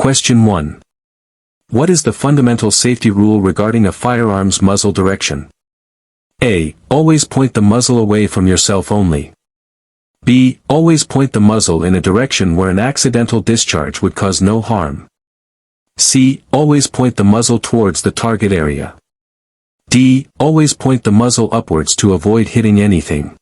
Question 1. What is the fundamental safety rule regarding a firearm's muzzle direction? A. Always point the muzzle away from yourself only. B. Always point the muzzle in a direction where an accidental discharge would cause no harm. C. Always point the muzzle towards the target area. D. Always point the muzzle upwards to avoid hitting anything.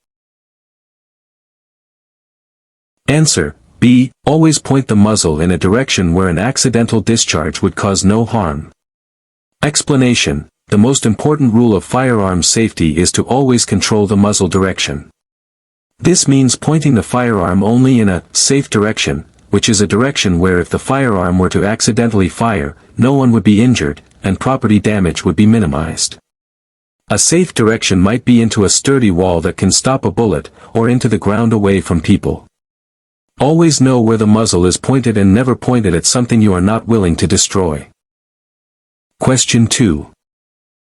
Answer. B. Always point the muzzle in a direction where an accidental discharge would cause no harm. Explanation. The most important rule of firearm safety is to always control the muzzle direction. This means pointing the firearm only in a safe direction, which is a direction where if the firearm were to accidentally fire, no one would be injured, and property damage would be minimized. A safe direction might be into a sturdy wall that can stop a bullet, or into the ground away from people. Always know where the muzzle is pointed and never point it at something you are not willing to destroy. Question 2.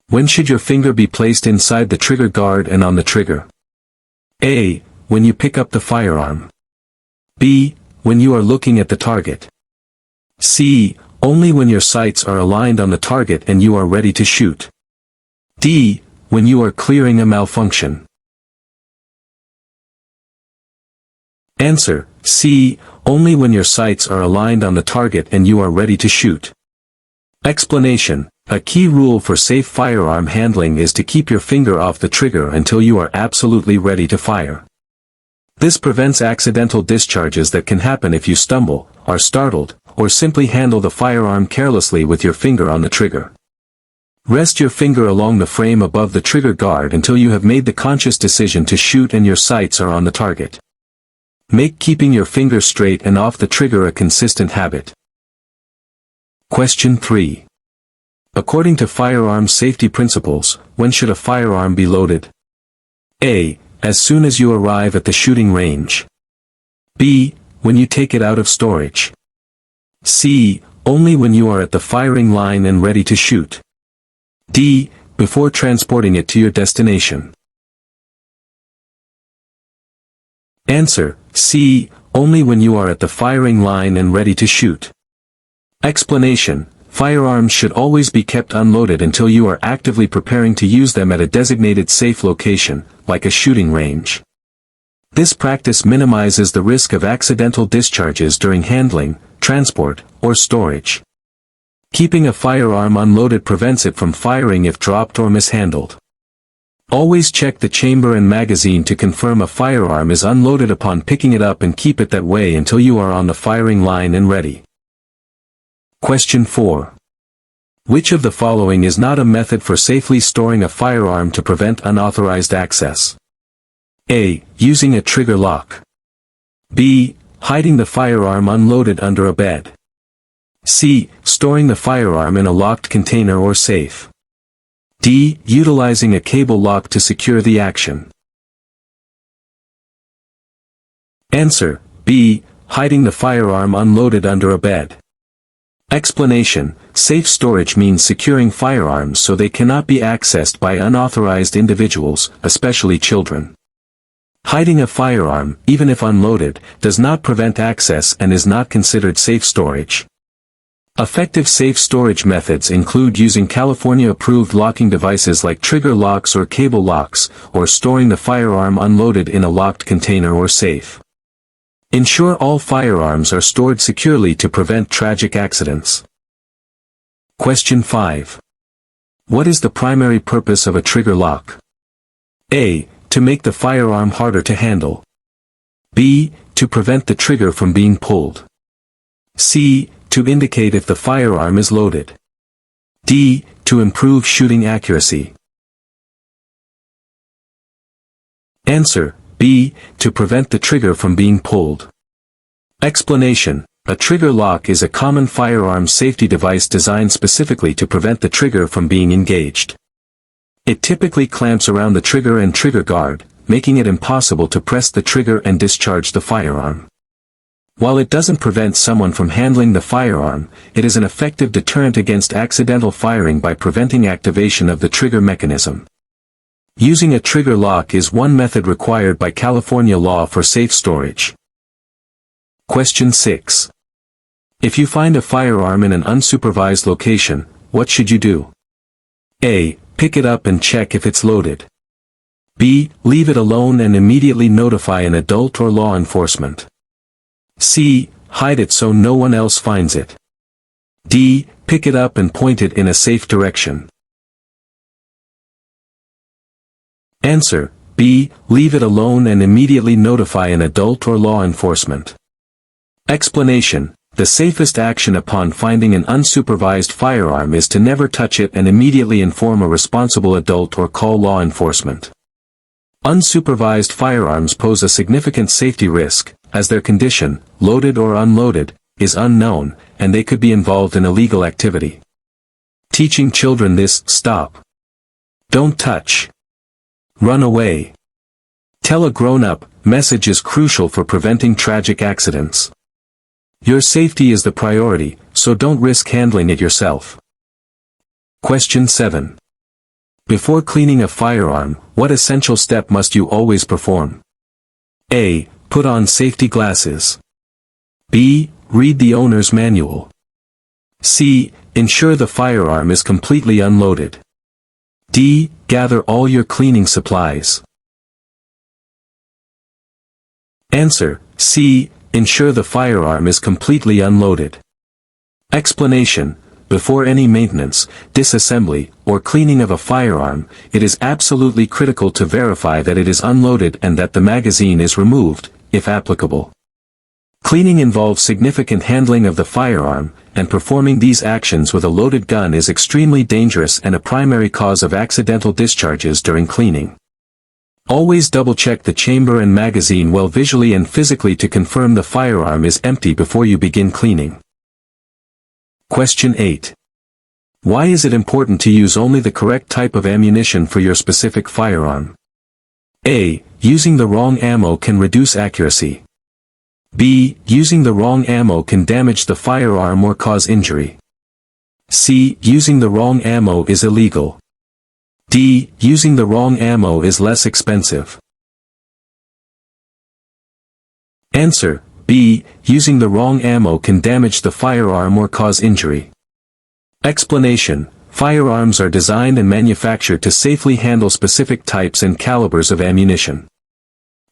When should your finger be placed inside the trigger guard and on the trigger? A. When you pick up the firearm. B. When you are looking at the target. C. Only when your sights are aligned on the target and you are ready to shoot. D. When you are clearing a malfunction. Answer. C. Only when your sights are aligned on the target and you are ready to shoot. Explanation. A key rule for safe firearm handling is to keep your finger off the trigger until you are absolutely ready to fire. This prevents accidental discharges that can happen if you stumble, are startled, or simply handle the firearm carelessly with your finger on the trigger. Rest your finger along the frame above the trigger guard until you have made the conscious decision to shoot and your sights are on the target. Make keeping your finger straight and off the trigger a consistent habit. Question 3. According to firearm safety principles, when should a firearm be loaded? A. As soon as you arrive at the shooting range. B. When you take it out of storage. C. Only when you are at the firing line and ready to shoot. D. Before transporting it to your destination. Answer. C. Only when you are at the firing line and ready to shoot. Explanation. Firearms should always be kept unloaded until you are actively preparing to use them at a designated safe location, like a shooting range. This practice minimizes the risk of accidental discharges during handling, transport, or storage. Keeping a firearm unloaded prevents it from firing if dropped or mishandled. Always check the chamber and magazine to confirm a firearm is unloaded upon picking it up and keep it that way until you are on the firing line and ready. Question 4. Which of the following is not a method for safely storing a firearm to prevent unauthorized access? A. Using a trigger lock. B. Hiding the firearm unloaded under a bed. C. Storing the firearm in a locked container or safe. D. Utilizing a cable lock to secure the action. Answer. B. Hiding the firearm unloaded under a bed. Explanation. Safe storage means securing firearms so they cannot be accessed by unauthorized individuals, especially children. Hiding a firearm, even if unloaded, does not prevent access and is not considered safe storage. Effective safe storage methods include using California-approved locking devices like trigger locks or cable locks, or storing the firearm unloaded in a locked container or safe. Ensure all firearms are stored securely to prevent tragic accidents. Question 5. What is the primary purpose of a trigger lock? A. To make the firearm harder to handle. B. To prevent the trigger from being pulled. C. To indicate if the firearm is loaded. D. To improve shooting accuracy. Answer. B. To prevent the trigger from being pulled. Explanation. A trigger lock is a common firearm safety device designed specifically to prevent the trigger from being engaged. It typically clamps around the trigger and trigger guard, making it impossible to press the trigger and discharge the firearm. While it doesn't prevent someone from handling the firearm, it is an effective deterrent against accidental firing by preventing activation of the trigger mechanism. Using a trigger lock is one method required by California law for safe storage. Question 6. If you find a firearm in an unsupervised location, what should you do? A. Pick it up and check if it's loaded. B. Leave it alone and immediately notify an adult or law enforcement. C. Hide it so no one else finds it. D. Pick it up and point it in a safe direction. Answer: B. Leave it alone and immediately notify an adult or law enforcement. Explanation: the safest action upon finding an unsupervised firearm is to never touch it and immediately inform a responsible adult or call law enforcement. Unsupervised firearms pose a significant safety risk, as their condition, loaded or unloaded, is unknown, and they could be involved in illegal activity. Teaching children this: stop, don't touch, run away, tell a grown-up message is crucial for preventing tragic accidents. Your safety is the priority, so don't risk handling it yourself. Question 7. Before cleaning a firearm, what essential step must you always perform? A. Put on safety glasses. B. Read the owner's manual. C. Ensure the firearm is completely unloaded. D. Gather all your cleaning supplies. Answer: C. Ensure the firearm is completely unloaded. Explanation: before any maintenance, disassembly, or cleaning of a firearm, it is absolutely critical to verify that it is unloaded and that the magazine is removed, if applicable. Cleaning involves significant handling of the firearm, and performing these actions with a loaded gun is extremely dangerous and a primary cause of accidental discharges during cleaning. Always double-check the chamber and magazine well visually and physically to confirm the firearm is empty before you begin cleaning. Question 8. Why is it important to use only the correct type of ammunition for your specific firearm? A. Using the wrong ammo can reduce accuracy. B. Using the wrong ammo can damage the firearm or cause injury. C. Using the wrong ammo is illegal. D. Using the wrong ammo is less expensive. Answer: B. Using the wrong ammo can damage the firearm or cause injury. Explanation: firearms are designed and manufactured to safely handle specific types and calibers of ammunition.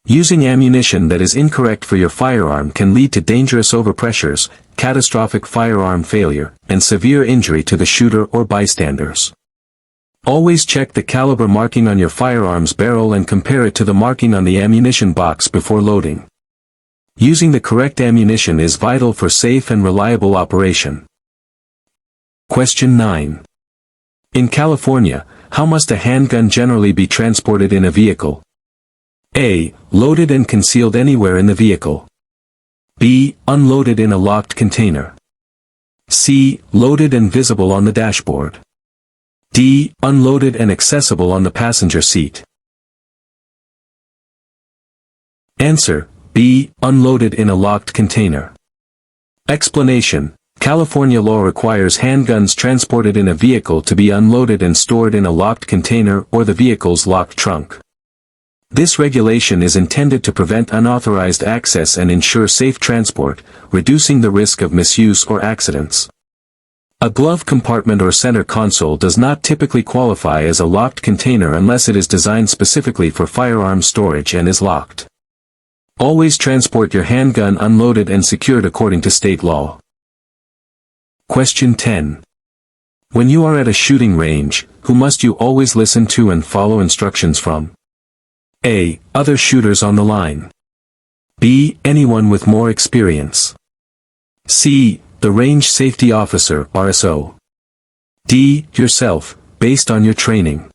Using ammunition that is incorrect for your firearm can lead to dangerous overpressures, catastrophic firearm failure, and severe injury to the shooter or bystanders. Always check the caliber marking on your firearm's barrel and compare it to the marking on the ammunition box before loading. Using the correct ammunition is vital for safe and reliable operation. Question 9. In California, how must a handgun generally be transported in a vehicle? A. Loaded and concealed anywhere in the vehicle. B. Unloaded in a locked container. C. Loaded and visible on the dashboard. D. Unloaded and accessible on the passenger seat. Answer: B. Unloaded in a locked container. Explanation: California law requires handguns transported in a vehicle to be unloaded and stored in a locked container or the vehicle's locked trunk. This regulation is intended to prevent unauthorized access and ensure safe transport, reducing the risk of misuse or accidents. A glove compartment or center console does not typically qualify as a locked container unless it is designed specifically for firearm storage and is locked. Always transport your handgun unloaded and secured according to state law. Question 10. When you are at a shooting range, who must you always listen to and follow instructions from? A. Other shooters on the line. B. Anyone with more experience. C. The range safety officer, RSO. D. Yourself, based on your training.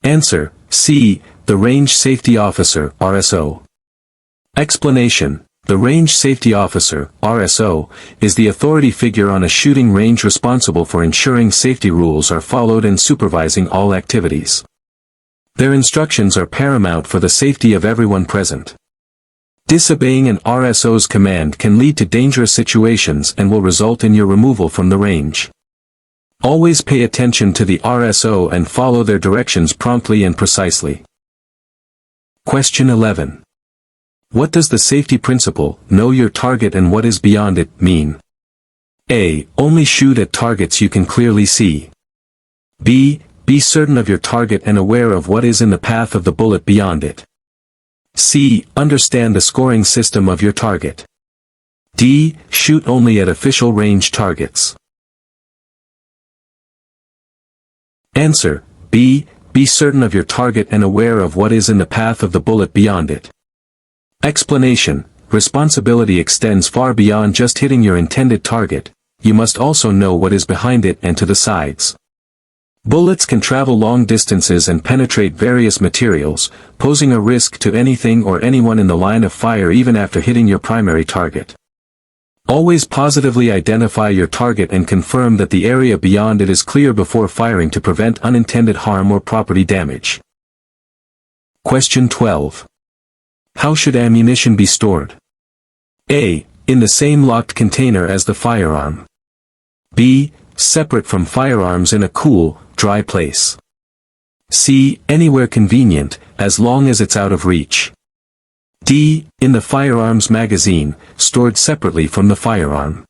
Answer: C. The range safety officer, RSO. Explanation: the range safety officer, RSO, is the authority figure on a shooting range responsible for ensuring safety rules are followed and supervising all activities. Their instructions are paramount for the safety of everyone present. Disobeying an RSO's command can lead to dangerous situations and will result in your removal from the range. Always pay attention to the RSO and follow their directions promptly and precisely. Question 11. What does the safety principle, know your target and what is beyond it, mean? A. Only shoot at targets you can clearly see. B. Be certain of your target and aware of what is in the path of the bullet beyond it. C. Understand the scoring system of your target. D. Shoot only at official range targets. Answer. B. Be certain of your target and aware of what is in the path of the bullet beyond it. Explanation. Responsibility extends far beyond just hitting your intended target. You must also know what is behind it and to the sides. Bullets can travel long distances and penetrate various materials, posing a risk to anything or anyone in the line of fire even after hitting your primary target. Always positively identify your target and confirm that the area beyond it is clear before firing to prevent unintended harm or property damage. Question 12. How should ammunition be stored? A. In the same locked container as the firearm. B. Separate from firearms in a cool, dry place. C. Anywhere convenient, as long as it's out of reach. D. In the firearm's magazine, stored separately from the firearm.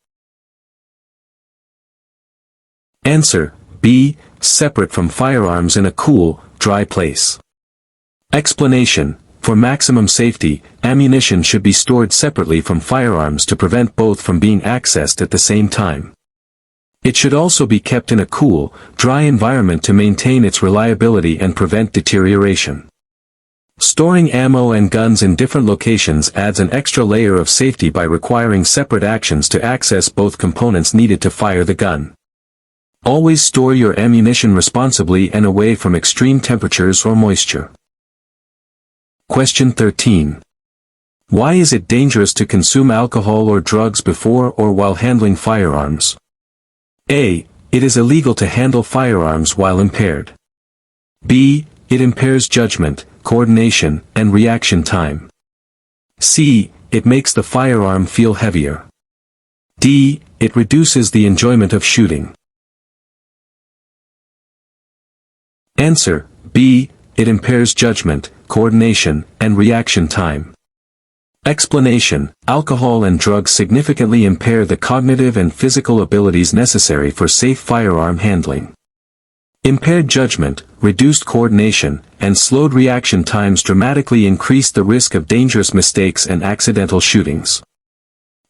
Answer. B. Separate from firearms in a cool, dry place. Explanation. For maximum safety, ammunition should be stored separately from firearms to prevent both from being accessed at the same time. It should also be kept in a cool, dry environment to maintain its reliability and prevent deterioration. Storing ammo and guns in different locations adds an extra layer of safety by requiring separate actions to access both components needed to fire the gun. Always store your ammunition responsibly and away from extreme temperatures or moisture. Question 13. Why is it dangerous to consume alcohol or drugs before or while handling firearms? A. It is illegal to handle firearms while impaired. B. It impairs judgment, coordination, and reaction time. C. It makes the firearm feel heavier. D. It reduces the enjoyment of shooting. Answer. B. It impairs judgment, coordination, and reaction time. Explanation. Alcohol and drugs significantly impair the cognitive and physical abilities necessary for safe firearm handling. Impaired judgment, reduced coordination, and slowed reaction times dramatically increase the risk of dangerous mistakes and accidental shootings.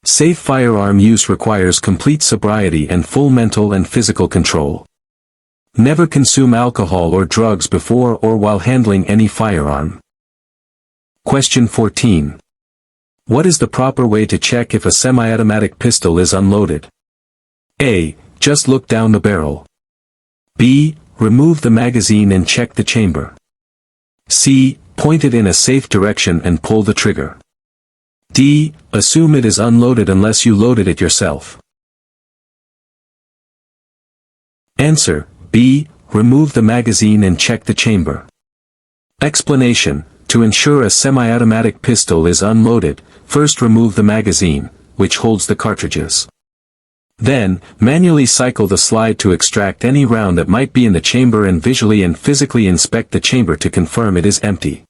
Safe firearm use requires complete sobriety and full mental and physical control. Never consume alcohol or drugs before or while handling any firearm. Question 14. What is the proper way to check if a semi-automatic pistol is unloaded? A. Just look down the barrel. B. Remove the magazine and check the chamber. C. Point it in a safe direction and pull the trigger. D. Assume it is unloaded unless you loaded it yourself. Answer. B. Remove the magazine and check the chamber. Explanation. To ensure a semi-automatic pistol is unloaded, first remove the magazine, which holds the cartridges. Then, manually cycle the slide to extract any round that might be in the chamber and visually and physically inspect the chamber to confirm it is empty.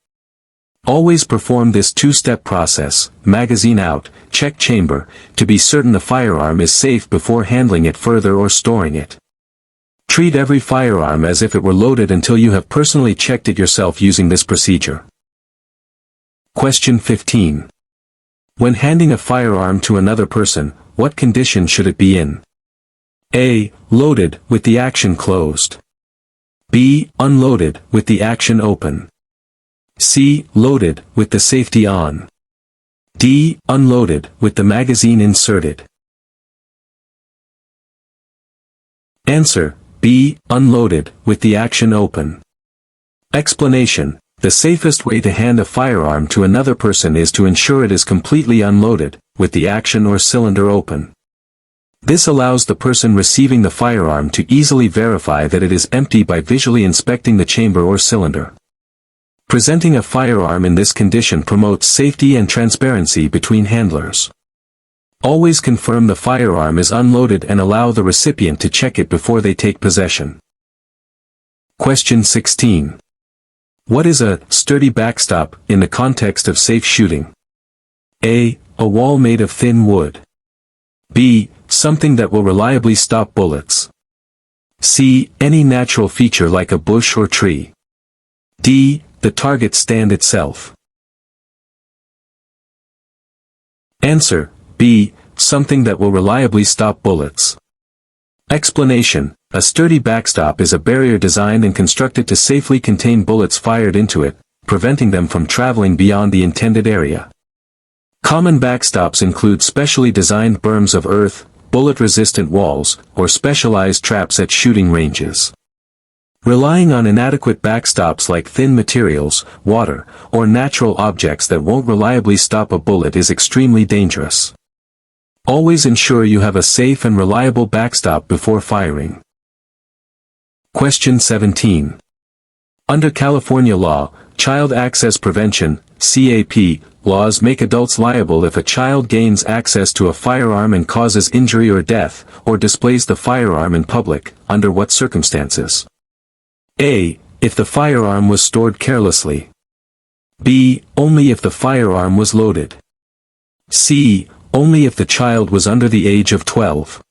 Always perform this two-step process, magazine out, check chamber, to be certain the firearm is safe before handling it further or storing it. Treat every firearm as if it were loaded until you have personally checked it yourself using this procedure. Question 15. When handing a firearm to another person, what condition should it be in? A. Loaded, with the action closed. B. Unloaded, with the action open. C. Loaded, with the safety on. D. Unloaded, with the magazine inserted. Answer. B. Unloaded, with the action open. Explanation. The safest way to hand a firearm to another person is to ensure it is completely unloaded, with the action or cylinder open. This allows the person receiving the firearm to easily verify that it is empty by visually inspecting the chamber or cylinder. Presenting a firearm in this condition promotes safety and transparency between handlers. Always confirm the firearm is unloaded and allow the recipient to check it before they take possession. Question 16. What is a sturdy backstop in the context of safe shooting? A wall made of thin wood. B. Something that will reliably stop bullets. C. Any natural feature like a bush or tree. D. The target stand itself. Answer: B. Something that will reliably stop bullets. Explanation: a sturdy backstop is a barrier designed and constructed to safely contain bullets fired into it, preventing them from traveling beyond the intended area. Common backstops include specially designed berms of earth, bullet-resistant walls, or specialized traps at shooting ranges. Relying on inadequate backstops like thin materials, water, or natural objects that won't reliably stop a bullet is extremely dangerous. Always ensure you have a safe and reliable backstop before firing. Question 17. Under California law, Child Access Prevention (CAP) laws make adults liable if a child gains access to a firearm and causes injury or death, or displays the firearm in public. Under what circumstances? A. If the firearm was stored carelessly. B. Only if the firearm was loaded. C. Only if the child was under the age of 12.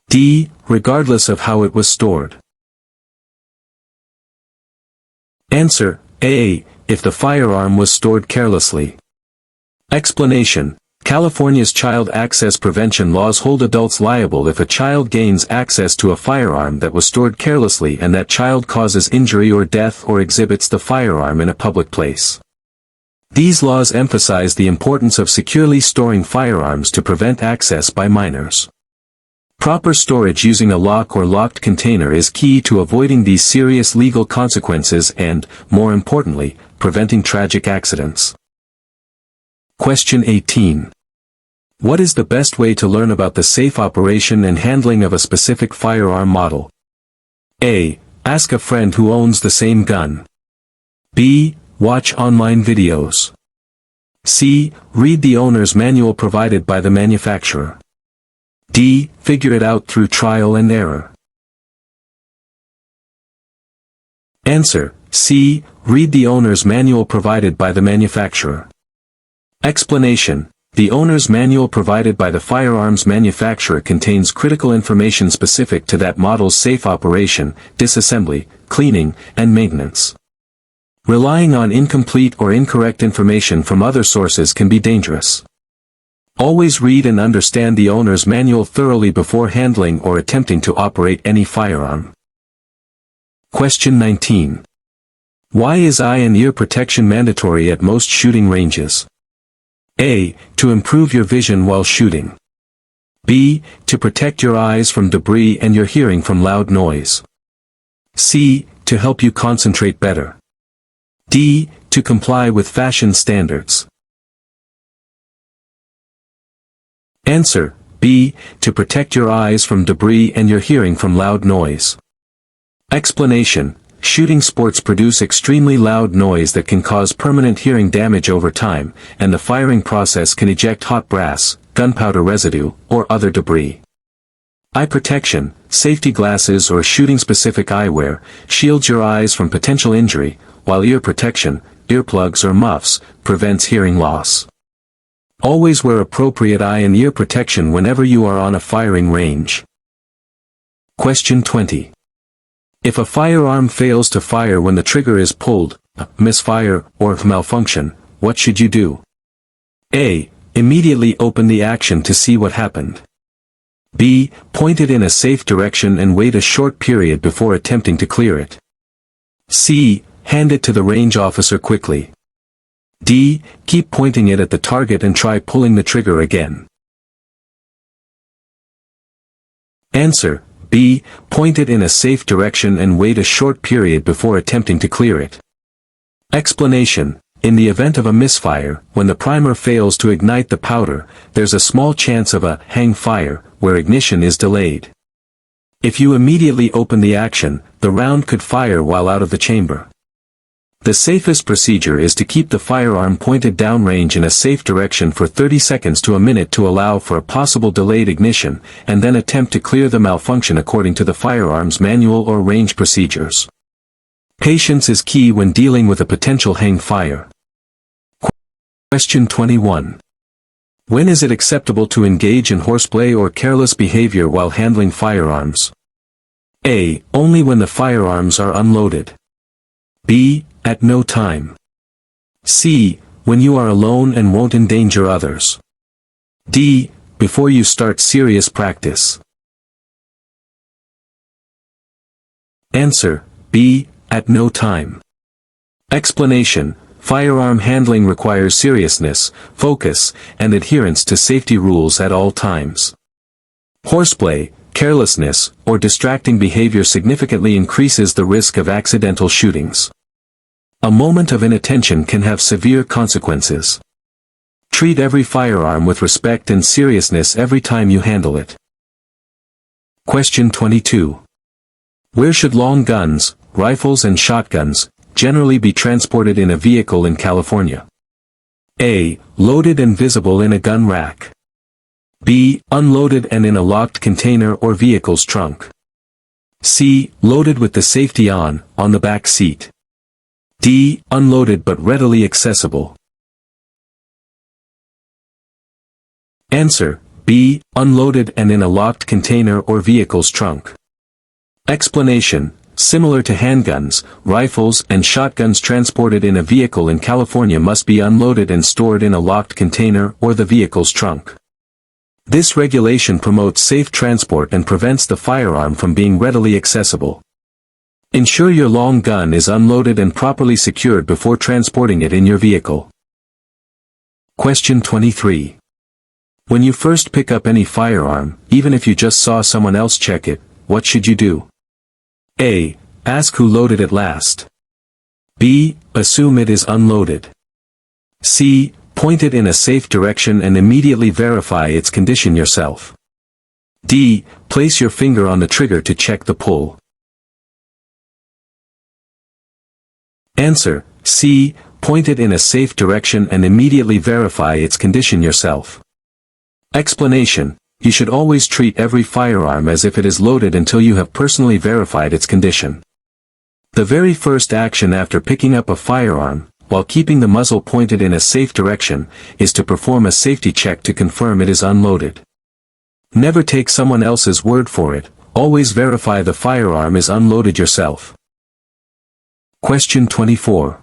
D. Regardless of how it was stored. Answer: A. If the firearm was stored carelessly. Explanation: California's child access prevention laws hold adults liable if a child gains access to a firearm that was stored carelessly and that child causes injury or death or exhibits the firearm in a public place. These laws emphasize the importance of securely storing firearms to prevent access by minors. Proper storage using a lock or locked container is key to avoiding these serious legal consequences and, more importantly, preventing tragic accidents. Question 18. What is the best way to learn about the safe operation and handling of a specific firearm model? A. Ask a friend who owns the same gun. B. Watch online videos. C. Read the owner's manual provided by the manufacturer. D. Figure it out through trial and error. Answer: C. Read the owner's manual provided by the manufacturer. Explanation: the owner's manual provided by the firearms manufacturer contains critical information specific to that model's safe operation, disassembly, cleaning, and maintenance. Relying on incomplete or incorrect information from other sources can be dangerous. Always read and understand the owner's manual thoroughly before handling or attempting to operate any firearm. Question 19. Why is eye and ear protection mandatory at most shooting ranges? A. To improve your vision while shooting. B. To protect your eyes from debris and your hearing from loud noise. C. To help you concentrate better. D. To comply with fashion standards. Answer: B. To protect your eyes from debris and your hearing from loud noise. Explanation: shooting sports produce extremely loud noise that can cause permanent hearing damage over time, and the firing process can eject hot brass, gunpowder residue, or other debris. Eye protection, safety glasses or shooting-specific eyewear, shields your eyes from potential injury, while ear protection, earplugs or muffs, prevents hearing loss. Always wear appropriate eye and ear protection whenever you are on a firing range. Question 20. If a firearm fails to fire when the trigger is pulled, misfire, or malfunction, what should you do? A. Immediately open the action to see what happened. B. Point it in a safe direction and wait a short period before attempting to clear it. C. Hand it to the range officer quickly. D. Keep pointing it at the target and try pulling the trigger again. Answer: B. Point it in a safe direction and wait a short period before attempting to clear it. Explanation: in the event of a misfire, when the primer fails to ignite the powder, there's a small chance of a hang fire, where ignition is delayed. If you immediately open the action, the round could fire while out of the chamber. The safest procedure is to keep the firearm pointed downrange in a safe direction for 30 seconds to a minute to allow for a possible delayed ignition, and then attempt to clear the malfunction according to the firearm's manual or range procedures. Patience is key when dealing with a potential hang fire. Question 21. When is it acceptable to engage in horseplay or careless behavior while handling firearms? A. Only when the firearms are unloaded. B. At no time. C. When you are alone and won't endanger others. D. Before you start serious practice. Answer: B. At no time. Explanation: firearm handling requires seriousness, focus, and adherence to safety rules at all times. Horseplay, carelessness, or distracting behavior significantly increases the risk of accidental shootings. A moment of inattention can have severe consequences. Treat every firearm with respect and seriousness every time you handle it. Question 22. Where should long guns, rifles and shotguns, generally be transported in a vehicle in California? A. Loaded and visible in a gun rack. B. Unloaded and in a locked container or vehicle's trunk. C. Loaded with the safety on the back seat. D. Unloaded but readily accessible. Answer: B. Unloaded and in a locked container or vehicle's trunk. Explanation: similar to handguns, rifles and shotguns transported in a vehicle in California must be unloaded and stored in a locked container or the vehicle's trunk. This regulation promotes safe transport and prevents the firearm from being readily accessible. Ensure your long gun is unloaded and properly secured before transporting it in your vehicle. Question 23. When you first pick up any firearm, even if you just saw someone else check it, what should you do? A. Ask who loaded it last. B. Assume it is unloaded. C. Point it in a safe direction and immediately verify its condition yourself. D. Place your finger on the trigger to check the pull. Answer: C. Point it in a safe direction and immediately verify its condition yourself. Explanation: you should always treat every firearm as if it is loaded until you have personally verified its condition. The very first action after picking up a firearm, while keeping the muzzle pointed in a safe direction, is to perform a safety check to confirm it is unloaded. Never take someone else's word for it, always verify the firearm is unloaded yourself. Question 24.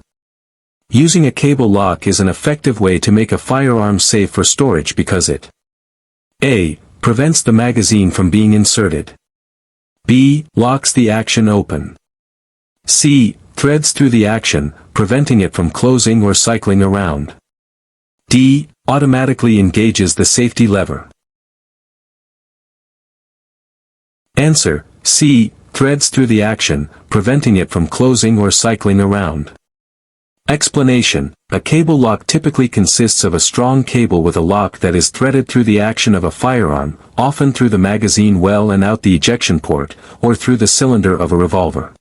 Using a cable lock is an effective way to make a firearm safe for storage because it: A. Prevents the magazine from being inserted. B. Locks the action open. C. Threads through the action, preventing it from closing or cycling around. D. Automatically engages the safety lever. Answer: C. Threads through the action, preventing it from closing or cycling around. Explanation: a cable lock typically consists of a strong cable with a lock that is threaded through the action of a firearm, often through the magazine well and out the ejection port, or through the cylinder of a revolver.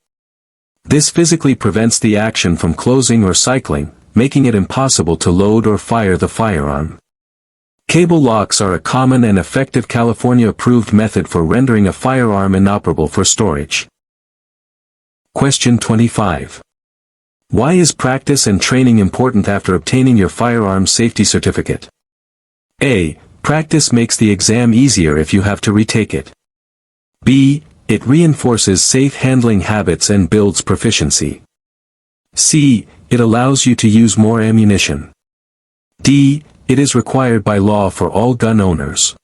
This physically prevents the action from closing or cycling, making it impossible to load or fire the firearm. Cable locks are a common and effective California-approved method for rendering a firearm inoperable for storage. Question 25. Why is practice and training important after obtaining your firearm safety certificate? A. Practice makes the exam easier if you have to retake it. B. It reinforces safe handling habits and builds proficiency. C. It allows you to use more ammunition. D. It is required by law for all gun owners.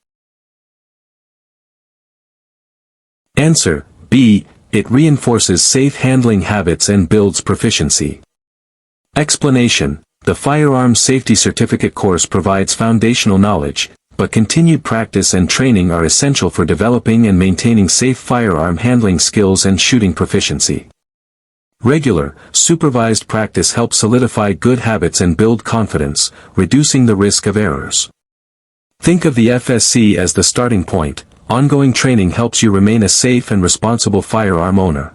Answer: B. It reinforces safe handling habits and builds proficiency. Explanation: the Firearm Safety Certificate course provides foundational knowledge, but continued practice and training are essential for developing and maintaining safe firearm handling skills and shooting proficiency. Regular, supervised practice helps solidify good habits and build confidence, reducing the risk of errors. Think of the FSC as the starting point. Ongoing training helps you remain a safe and responsible firearm owner.